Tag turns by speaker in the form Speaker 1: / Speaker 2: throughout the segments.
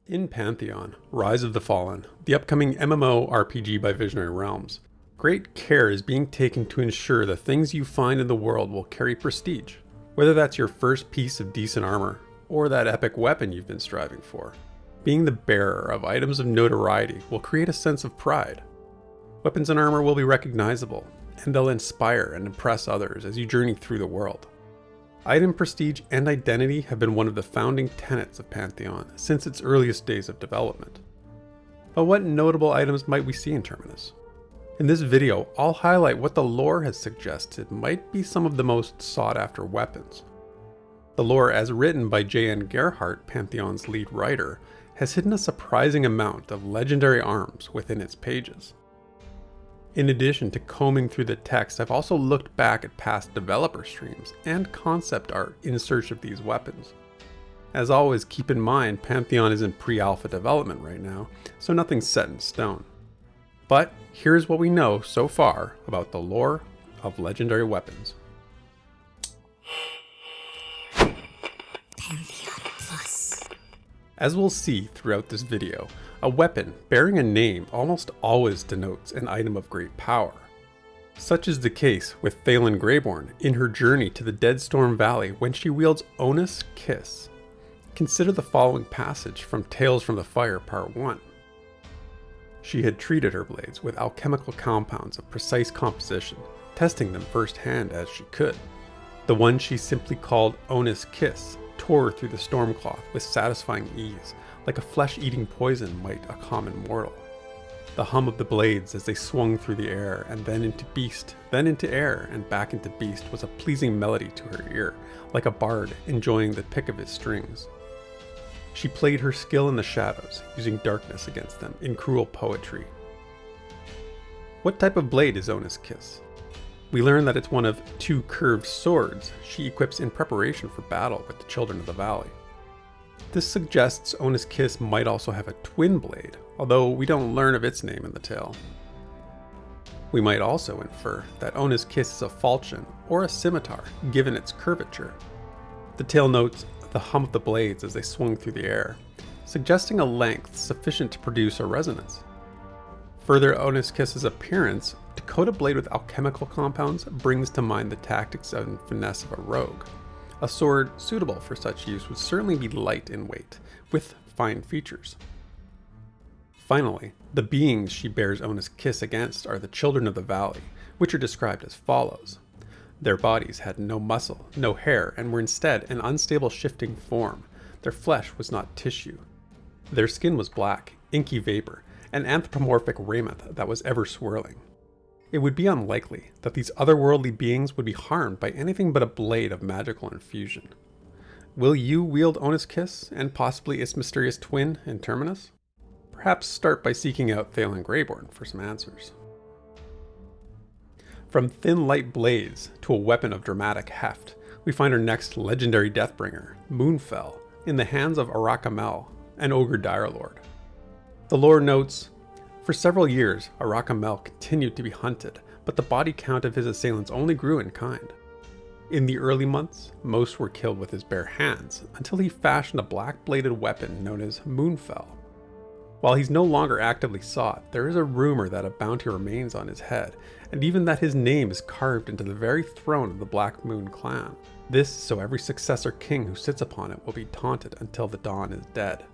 Speaker 1: In Pantheon, Rise of the Fallen, the upcoming MMORPG by Visionary Realms, great care is being taken to ensure the things you find in the world will carry prestige. Whether that's your first piece of decent armor, or that epic weapon you've been striving for, being the bearer of items of notoriety will create a sense of pride. Weapons and armor will be recognizable, and they'll inspire and impress others as you journey through the world. Item prestige and identity have been one of the founding tenets of Pantheon since its earliest days of development. But what notable items might we see in Terminus? In this video, I'll highlight what the lore has suggested might be some of the most sought after weapons. The lore, as written by J.N. Gerhardt, Pantheon's lead writer, has hidden a surprising amount of legendary arms within its pages. In addition to combing through the text, I've also looked back at past developer streams and concept art in search of these weapons. As always, keep in mind Pantheon is in pre-alpha development right now, so nothing's set in stone. But here's what we know so far about the lore of legendary weapons.
Speaker 2: Pantheon Plus.
Speaker 1: As we'll see throughout this video, a weapon bearing a name almost always denotes an item of great power. Such is the case with Thaylen Greyborn in her journey to the Deadstorm Valley when she wields Onus Kiss. Consider the following passage from Tales from the Fire Part 1. She had treated her blades with alchemical compounds of precise composition, testing them firsthand as she could. The one she simply called Onus Kiss tore through the stormcloth with satisfying ease, like a flesh-eating poison might a common mortal. The hum of the blades as they swung through the air and then into beast, then into air and back into beast was a pleasing melody to her ear, like a bard enjoying the pick of his strings. She played her skill in the shadows, using darkness against them in cruel poetry. What type of blade is Onus Kiss? We learn that it's one of 2 curved swords she equips in preparation for battle with the Children of the Valley. This suggests Onus Kiss might also have a twin blade, although we don't learn of its name in the tale. We might also infer that Onus Kiss is a falchion or a scimitar, given its curvature. The tale notes the hum of the blades as they swung through the air, suggesting a length sufficient to produce a resonance. Further, Onus Kiss's appearance, to coat a blade with alchemical compounds, brings to mind the tactics and finesse of a rogue. A sword suitable for such use would certainly be light in weight, with fine features. Finally, the beings she bears Onus Kiss against are the Children of the Valley, which are described as follows. Their bodies had no muscle, no hair, and were instead an unstable shifting form. Their flesh was not tissue. Their skin was black, inky vapor, an anthropomorphic raiment that was ever swirling. It would be unlikely that these otherworldly beings would be harmed by anything but a blade of magical infusion. Will you wield Onus Kiss and possibly its mysterious twin in Terminus? Perhaps start by seeking out Thaylen Greyborn for some answers. From thin light blaze to a weapon of dramatic heft, we find our next legendary Deathbringer, Moonfell, in the hands of Arakamel, an ogre direlord. The lore notes, for several years, Arakamel continued to be hunted, but the body count of his assailants only grew in kind. In the early months, most were killed with his bare hands, until he fashioned a black-bladed weapon known as Moonfell. While he's no longer actively sought, there is a rumor that a bounty remains on his head, and even that his name is carved into the very throne of the Black Moon clan. This so every successor king who sits upon it will be taunted until the dawn is dead.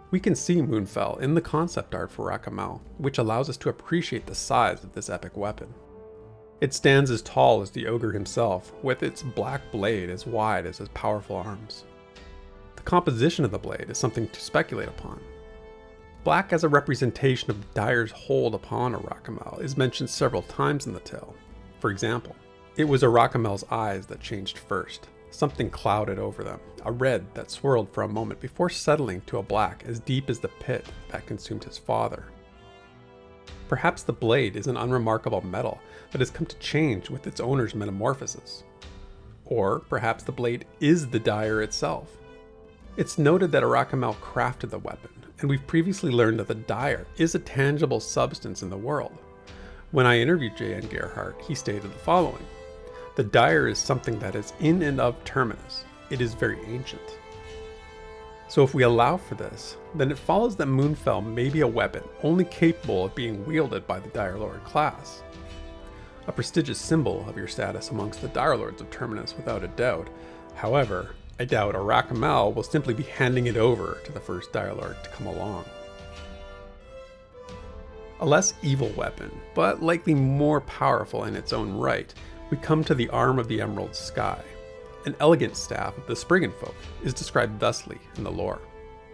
Speaker 1: We can see Moonfell in the concept art for Arakamel, which allows us to appreciate the size of this epic weapon. It stands as tall as the ogre himself, with its black blade as wide as his powerful arms. The composition of the blade is something to speculate upon. Black as a representation of Dire's hold upon Arakamel is mentioned several times in the tale. For example, it was Arakamel's eyes that changed first. Something clouded over them, a red that swirled for a moment before settling to a black as deep as the pit that consumed his father. Perhaps the blade is an unremarkable metal that has come to change with its owner's metamorphosis. Or perhaps the blade is the Dire itself. It's noted that Arakamel crafted the weapon, and we've previously learned that the Dire is a tangible substance in the world. When I interviewed J.N. Gerhardt, he stated the following. The Dire is something that is in and of Terminus. It is very ancient. So if we allow for this, then it follows that Moonfell may be a weapon only capable of being wielded by the Dire Lord class. A prestigious symbol of your status amongst the Dire Lords of Terminus without a doubt. However, I doubt Arakamel will simply be handing it over to the first Dire Lord to come along. A less evil weapon, but likely more powerful in its own right, we come to the Arm of the Emerald Sky. An elegant staff of the Spriggan folk is described thusly in the lore: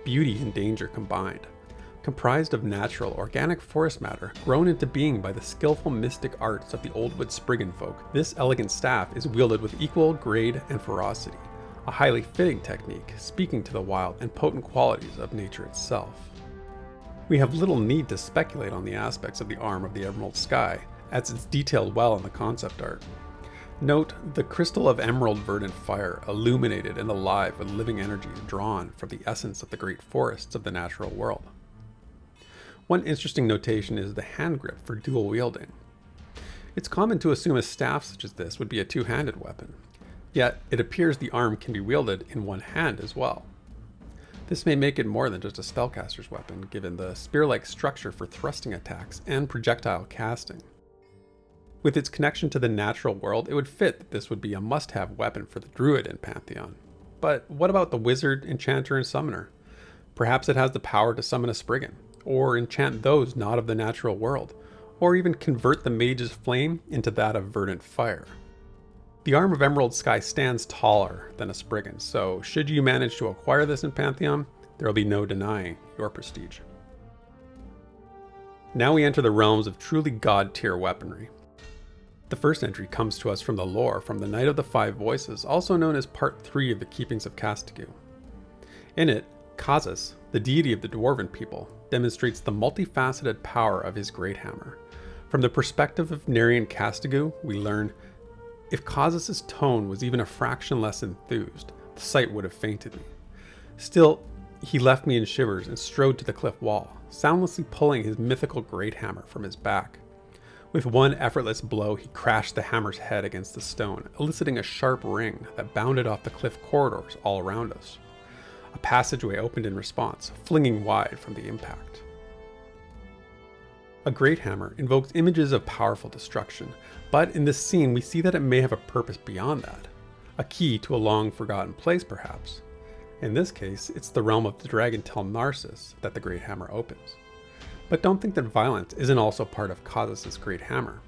Speaker 1: beauty and danger combined. Comprised of natural, organic forest matter grown into being by the skillful mystic arts of the Oldwood Spriggan folk, this elegant staff is wielded with equal grade and ferocity, a highly fitting technique speaking to the wild and potent qualities of nature itself. We have little need to speculate on the aspects of the Arm of the Emerald Sky, as it's detailed well in the concept art. Note the crystal of emerald verdant fire, illuminated and alive with living energies drawn from the essence of the great forests of the natural world. One interesting notation is the hand grip for dual wielding. It's common to assume a staff such as this would be a two-handed weapon, yet it appears the arm can be wielded in one hand as well. This may make it more than just a spellcaster's weapon, given the spear-like structure for thrusting attacks and projectile casting. With its connection to the natural world, it would fit that this would be a must-have weapon for the druid in Pantheon. But what about the wizard, enchanter, and summoner? Perhaps it has the power to summon a Spriggan, or enchant those not of the natural world, or even convert the mage's flame into that of verdant fire. The Arm of Emerald Sky stands taller than a Spriggan, so should you manage to acquire this in Pantheon, there will be no denying your prestige. Now we enter the realms of truly god-tier weaponry. The first entry comes to us from the lore from the Night of the Five Voices, also known as Part 3 of the Keepings of Castigu. In it, Kazas, the deity of the Dwarven people, demonstrates the multifaceted power of his great hammer. From the perspective of Narian Castigu, we learn, if Kazas' tone was even a fraction less enthused, the sight would have fainted me. Still, he left me in shivers and strode to the cliff wall, soundlessly pulling his mythical great hammer from his back. With one effortless blow, he crashed the hammer's head against the stone, eliciting a sharp ring that bounded off the cliff corridors all around us. A passageway opened in response, flinging wide from the impact. A great hammer invokes images of powerful destruction, but in this scene we see that it may have a purpose beyond that. A key to a long-forgotten place, perhaps. In this case, it's the realm of the dragon Telnarsis that the great hammer opens. But don't think that violence isn't also part of Kazas' great hammer.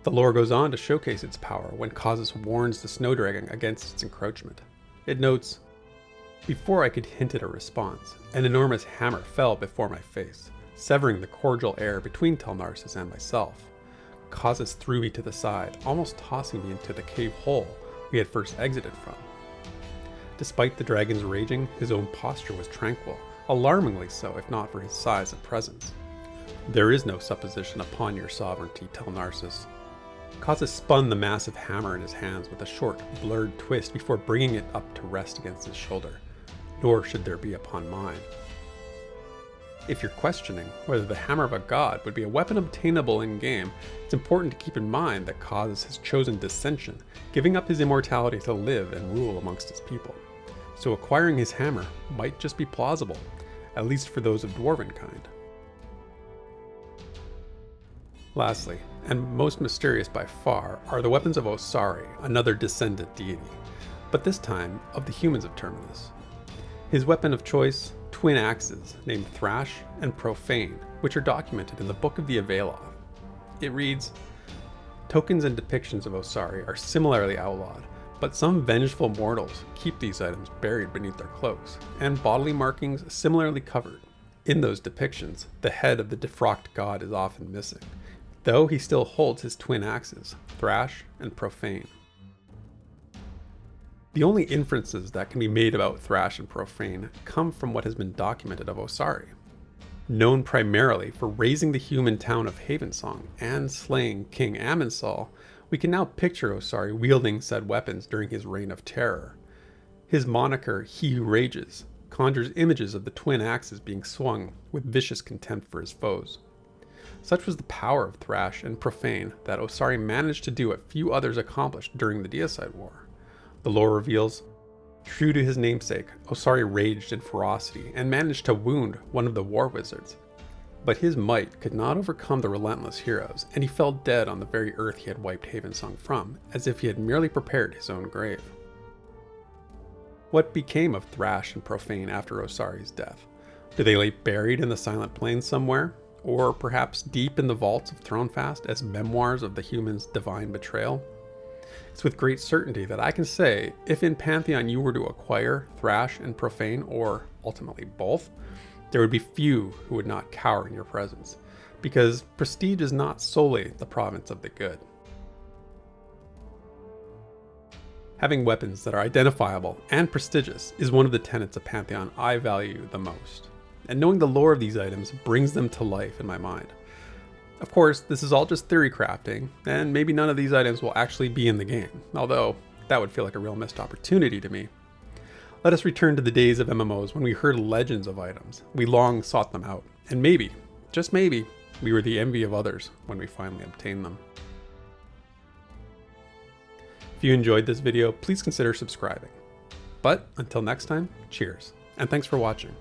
Speaker 1: The lore goes on to showcase its power when Kazas warns the snow dragon against its encroachment. It notes, "Before I could hint at a response, an enormous hammer fell before my face, severing the cordial air between Telnarsis and myself. Kazas threw me to the side, almost tossing me into the cave hole we had first exited from." Despite the dragon's raging, his own posture was tranquil, alarmingly so if not for his size and presence. "There is no supposition upon your sovereignty, Telnarsis." Kazas spun the massive hammer in his hands with a short, blurred twist before bringing it up to rest against his shoulder. "Nor should there be upon mine." If you're questioning whether the hammer of a god would be a weapon obtainable in-game, it's important to keep in mind that Kazas has chosen dissension, giving up his immortality to live and rule amongst his people. So acquiring his hammer might just be plausible, at least for those of dwarven kind. Lastly, and most mysterious by far, are the weapons of Osari, another descendant deity, but this time of the humans of Terminus. His weapon of choice, twin axes named Thrash and Profane, which are documented in the Book of the Avaloth. It reads, "Tokens and depictions of Osari are similarly outlawed, but some vengeful mortals keep these items buried beneath their cloaks, and bodily markings similarly covered. In those depictions, the head of the defrocked god is often missing, though he still holds his twin axes, Thrash and Profane." The only inferences that can be made about Thrash and Profane come from what has been documented of Osari. Known primarily for razing the human town of Havensong and slaying King Amensal, we can now picture Osari wielding said weapons during his reign of terror. His moniker, He Who Rages, conjures images of the twin axes being swung with vicious contempt for his foes. Such was the power of Thrash and Profane that Osari managed to do what few others accomplished during the Deicide War. The lore reveals, True to his namesake, Osari raged in ferocity and managed to wound one of the war wizards. But his might could not overcome the relentless heroes, and he fell dead on the very earth he had wiped Havensong from, as if he had merely prepared his own grave. What became of Thrash and Profane after Osari's death? Do they lay buried in the Silent Plains somewhere? Or perhaps deep in the vaults of Thronefast as memoirs of the human's divine betrayal? It's with great certainty that I can say, if in Pantheon you were to acquire Thrash and Profane, or ultimately both, there would be few who would not cower in your presence, because prestige is not solely the province of the good. Having weapons that are identifiable and prestigious is one of the tenets of Pantheon I value the most, and knowing the lore of these items brings them to life in my mind. Of course, this is all just theory crafting, and maybe none of these items will actually be in the game, although that would feel like a real missed opportunity to me. Let us return to the days of MMOs when we heard legends of items. We long sought them out, and maybe, just maybe, we were the envy of others when we finally obtained them. If you enjoyed this video, please consider subscribing. But until next time, cheers, and thanks for watching.